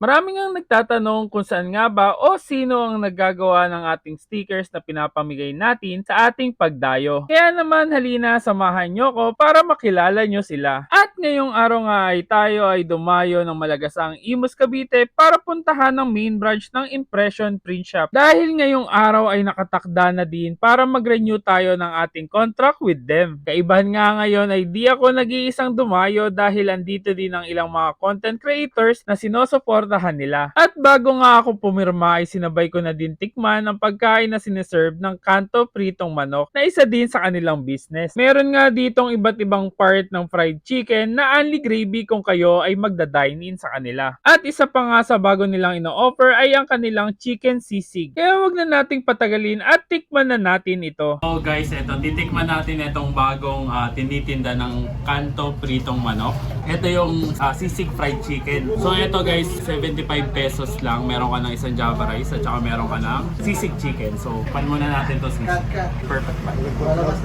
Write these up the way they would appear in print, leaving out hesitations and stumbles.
Maraming ang nagtatanong kung saan nga ba o sino ang naggagawa ng ating stickers na pinapamigay natin sa ating pagdayo. Kaya naman halina samahan nyo ko para makilala nyo sila. At ngayong araw nga ay tayo ay dumayo ng Malagasang Imus Cavite para puntahan ang main branch ng Impression Print Shop. Dahil ngayong araw ay nakatakda na din para mag-renew tayo ng ating contract with them. Kaibahan nga ngayon ay di ako nag-iisang dumayo dahil andito din ang ilang mga content creators na sinusuportahan nila. At bago nga ako pumirma ay sinabay ko na din tikman ang pagkain na sineserve ng Kanto Pritong Manok na isa din sa kanilang business. Meron nga ditong iba't ibang part ng fried chicken na only gravy kung kayo ay magda-dine in sa kanila. At isa pa nga sa bago nilang ino-offer ay ang kanilang chicken sisig. Kaya wag na nating patagalin at tikman na natin ito. So guys, eto titikman natin itong bagong tinitinda ng Kanto Pritong Manok. Ito yung sisig fried chicken. So ito guys, 75 pesos lang. Meron ka ng isang java rice at saka meron ka ng sisig chicken. So pan muna natin to sisig. Perfect pa. Labas.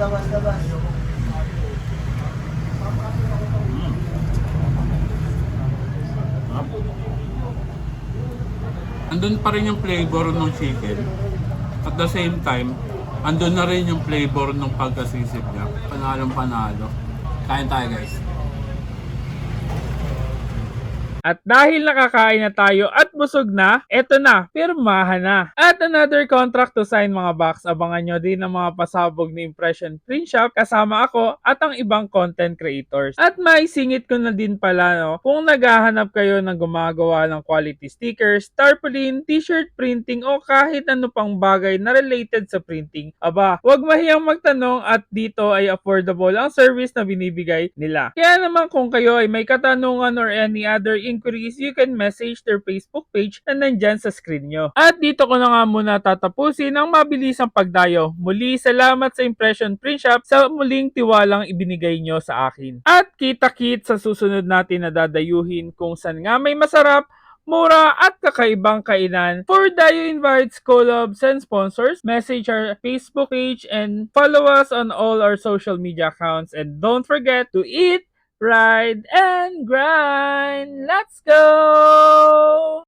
Andun pa rin yung flavor ng chicken. At the same time, andun na rin yung flavor ng pagkasisig niya. Panalo. Kain tayo guys. At dahil nakakain na tayo at busog na, eto na, pirmahan na. At another contract to sign mga box. Abangan nyo din ang mga pasabog ni Impression Print Shop kasama ako at ang ibang content creators. At maisingit ko na din pala kung naghahanap kayo ng gumagawa ng quality stickers, tarpaulin, t-shirt printing o kahit ano pang bagay na related sa printing. Aba, huwag mahiyang magtanong at dito ay affordable ang service na binibigay nila. Kaya naman kung kayo ay may katanungan or any other inquiries, you can message their Facebook page na nandyan sa screen nyo. At dito ko na nga muna tatapusin ang mabilisang pagdayo. Muli, salamat sa Impression Print Shop sa muling tiwalang ibinigay nyo sa akin. At kita-kit sa susunod natin na dadayuhin kung saan nga may masarap, mura at kakaibang kainan. For Dayo Invites, collabs, and sponsors, message our Facebook page and follow us on all our social media accounts. And don't forget to eat, ride, and grind. Let's go!